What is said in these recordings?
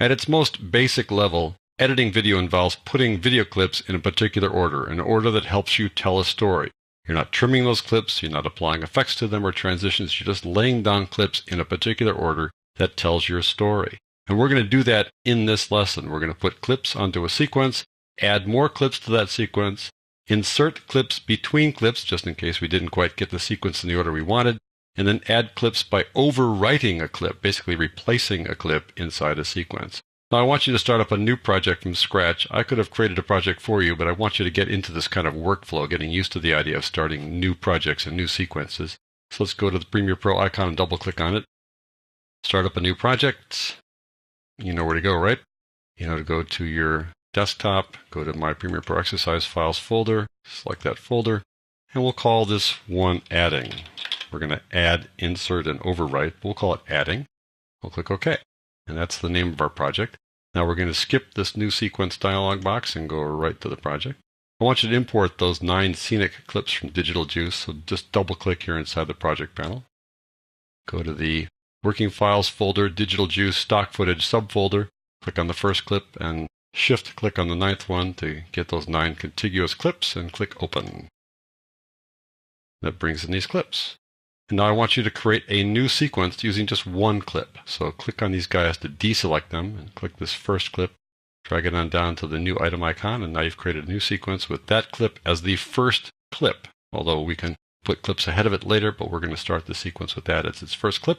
At its most basic level, editing video involves putting video clips in a particular order, an order that helps you tell a story. You're not trimming those clips, you're not applying effects to them or transitions, you're just laying down clips in a particular order that tells your story. And we're going to do that in this lesson. We're going to put clips onto a sequence, add more clips to that sequence, insert clips between clips, just in case we didn't quite get the sequence in the order we wanted, and then add clips by overwriting a clip, basically replacing a clip inside a sequence. Now I want you to start up a new project from scratch. I could have created a project for you, but I want you to get into this kind of workflow, getting used to the idea of starting new projects and new sequences. So let's go to the Premiere Pro icon and double click on it. Start up a new project. You know where to go, right? You know to go to your desktop, go to My Premiere Pro Exercise Files folder, select that folder, and we'll call this one Adding. We're going to add, insert, and overwrite. We'll call it Adding. We'll click OK. And that's the name of our project. Now we're going to skip this new sequence dialog box and go right to the project. I want you to import those 9 scenic clips from Digital Juice, so just double click here inside the project panel. Go to the Working Files folder, Digital Juice Stock Footage subfolder. Click on the first clip and shift click on the 9th one to get those 9 contiguous clips and click Open. That brings in these clips. And now I want you to create a new sequence using just one clip. So click on these guys to deselect them and click this first clip, drag it on down to the new item icon, and now you've created a new sequence with that clip as the first clip. Although we can put clips ahead of it later, but we're going to start the sequence with that as its first clip.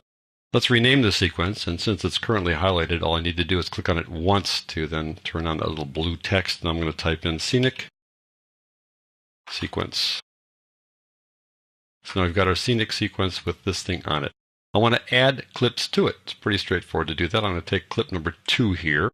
Let's rename the sequence, and since it's currently highlighted, all I need to do is click on it once to then turn on that little blue text, and I'm going to type in Scenic Sequence. So now we've got our scenic sequence with this thing on it. I want to add clips to it. It's pretty straightforward to do that. I'm going to take clip number 2 here.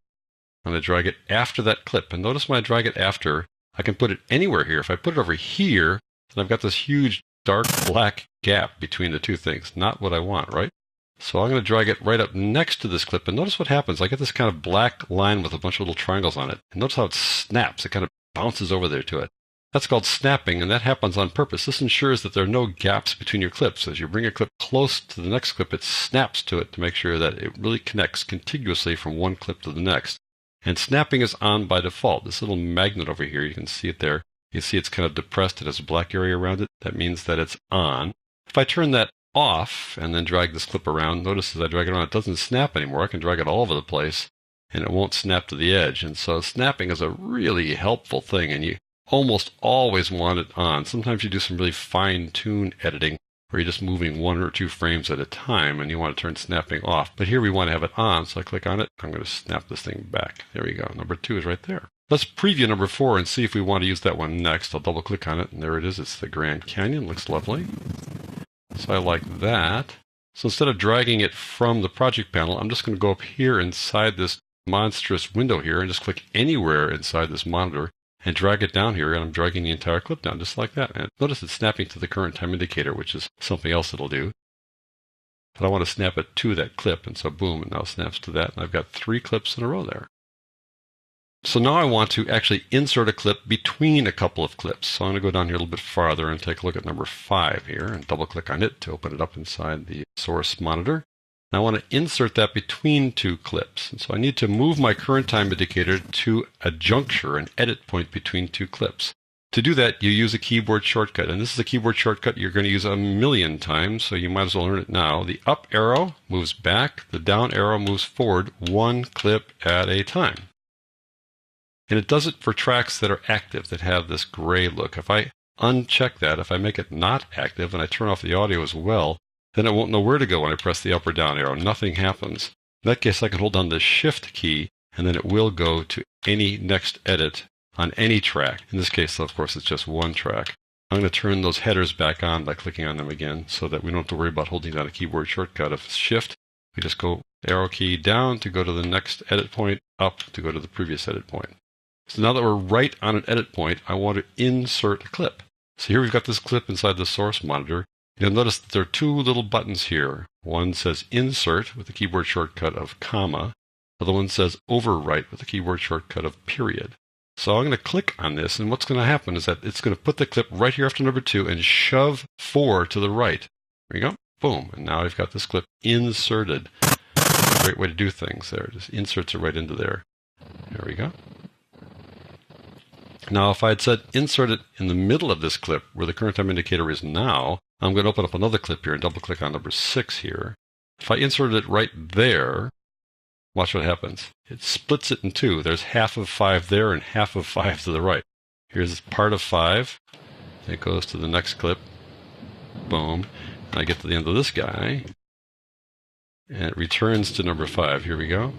I'm going to drag it after that clip. And notice when I drag it after, I can put it anywhere here. If I put it over here, then I've got this huge dark black gap between the two things. Not what I want, right? So I'm going to drag it right up next to this clip. And notice what happens. I get this kind of black line with a bunch of little triangles on it. And notice how it snaps. It kind of bounces over there to it. That's called snapping, and that happens on purpose. This ensures that there are no gaps between your clips. As you bring a clip close to the next clip, it snaps to it to make sure that it really connects contiguously from one clip to the next. And snapping is on by default. This little magnet over here, you can see it there. You can see it's kind of depressed. It has a black area around it. That means that it's on. If I turn that off and then drag this clip around, notice as I drag it around, it doesn't snap anymore. I can drag it all over the place, and it won't snap to the edge. And so snapping is a really helpful thing, and you almost always want it on. Sometimes you do some really fine-tuned editing where you're just moving 1 or 2 frames at a time and you want to turn snapping off. But here we want to have it on, so I click on it. I'm going to snap this thing back. There we go. Number 2 is right there. Let's preview number 4 and see if we want to use that one next. I'll double click on it, and there it is. It's the Grand Canyon. Looks lovely. So I like that. So instead of dragging it from the project panel, I'm just going to go up here inside this monstrous window here and just click anywhere inside this monitor and drag it down here, and I'm dragging the entire clip down just like that. And notice it's snapping to the current time indicator, which is something else it'll do. But I want to snap it to that clip, and so boom, it now snaps to that, and I've got 3 clips in a row there. So now I want to actually insert a clip between a couple of clips. So I'm going to go down here a little bit farther and take a look at number 5 here, and double click on it to open it up inside the source monitor. I want to insert that between 2 clips. And so I need to move my current time indicator to a juncture, an edit point between 2 clips. To do that, you use a keyboard shortcut. And this is a keyboard shortcut you're going to use a million times, so you might as well learn it now. The up arrow moves back, the down arrow moves forward 1 clip at a time. And it does it for tracks that are active, that have this gray look. If I uncheck that, if I make it not active and I turn off the audio as well, then it won't know where to go when I press the up or down arrow. Nothing happens. In that case, I can hold down the Shift key, and then it will go to any next edit on any track. In this case, of course, it's just one track. I'm going to turn those headers back on by clicking on them again so that we don't have to worry about holding down a keyboard shortcut. If it's Shift, we just go arrow key down to go to the next edit point, up to go to the previous edit point. So now that we're right on an edit point, I want to insert a clip. So here we've got this clip inside the source monitor. You'll notice that there are 2 little buttons here. One says Insert with the keyboard shortcut of comma. The other one says Overwrite with the keyboard shortcut of period. So I'm going to click on this, and what's going to happen is that it's going to put the clip right here after number 2 and shove 4 to the right. There you go. Boom. And now I've got this clip inserted. a great way to do things there. Just inserts it right into there. There we go. Now, if I had said insert it in the middle of this clip where the current time indicator is now, I'm going to open up another clip here and double click on number 6 here. If I inserted it right there, watch what happens. It splits it in two. There's half of 5 there and half of 5 to the right. Here's part of 5. It goes to the next clip. Boom. And I get to the end of this guy. And it returns to number 5. Here we go.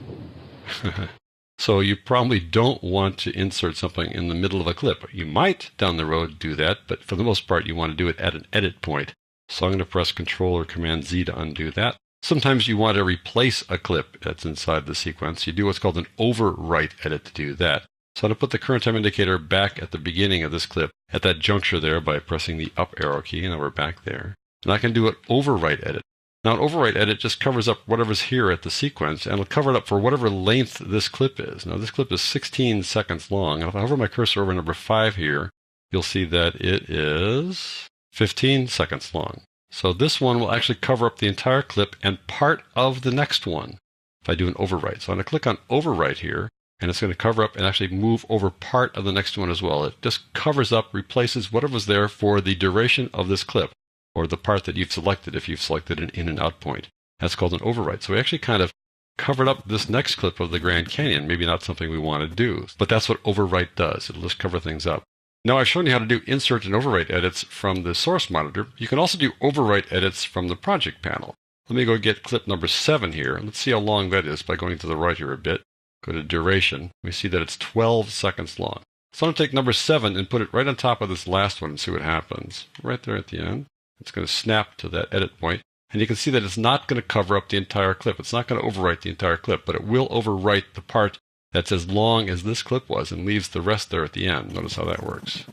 So you probably don't want to insert something in the middle of a clip. You might down the road do that, but for the most part you want to do it at an edit point. So I'm going to press Control or Command Z to undo that. Sometimes you want to replace a clip that's inside the sequence. You do what's called an overwrite edit to do that. So I'm going to put the current time indicator back at the beginning of this clip at that juncture there by pressing the up arrow key, and now we're back there. And I can do an overwrite edit. Now, an overwrite edit just covers up whatever's here at the sequence, and it'll cover it up for whatever length this clip is. Now, this clip is 16 seconds long, and if I hover my cursor over number 5 here, you'll see that it is 15 seconds long. So this one will actually cover up the entire clip and part of the next one if I do an overwrite. So I'm going to click on overwrite here, and it's going to cover up and actually move over part of the next one as well. It just covers up, replaces whatever's there for the duration of this clip, or the part that you've selected if you've selected an in and out point. That's called an overwrite. So we actually kind of covered up this next clip of the Grand Canyon. Maybe not something we want to do, but that's what overwrite does. It'll just cover things up. Now, I've shown you how to do insert and overwrite edits from the source monitor. You can also do overwrite edits from the project panel. Let me go get clip number 7 here. Let's see how long that is by going to the right here a bit. Go to duration. We see that it's 12 seconds long. So I'm going to take number 7 and put it right on top of this last one and see what happens. Right there at the end. It's going to snap to that edit point. And you can see that it's not going to cover up the entire clip. It's not going to overwrite the entire clip, but it will overwrite the part that's as long as this clip was and leaves the rest there at the end. Notice how that works.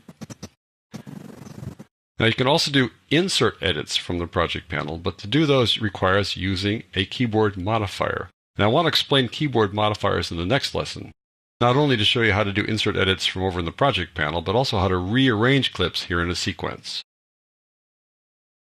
Now you can also do insert edits from the project panel, but to do those requires using a keyboard modifier. And I want to explain keyboard modifiers in the next lesson, not only to show you how to do insert edits from over in the project panel, but also how to rearrange clips here in a sequence.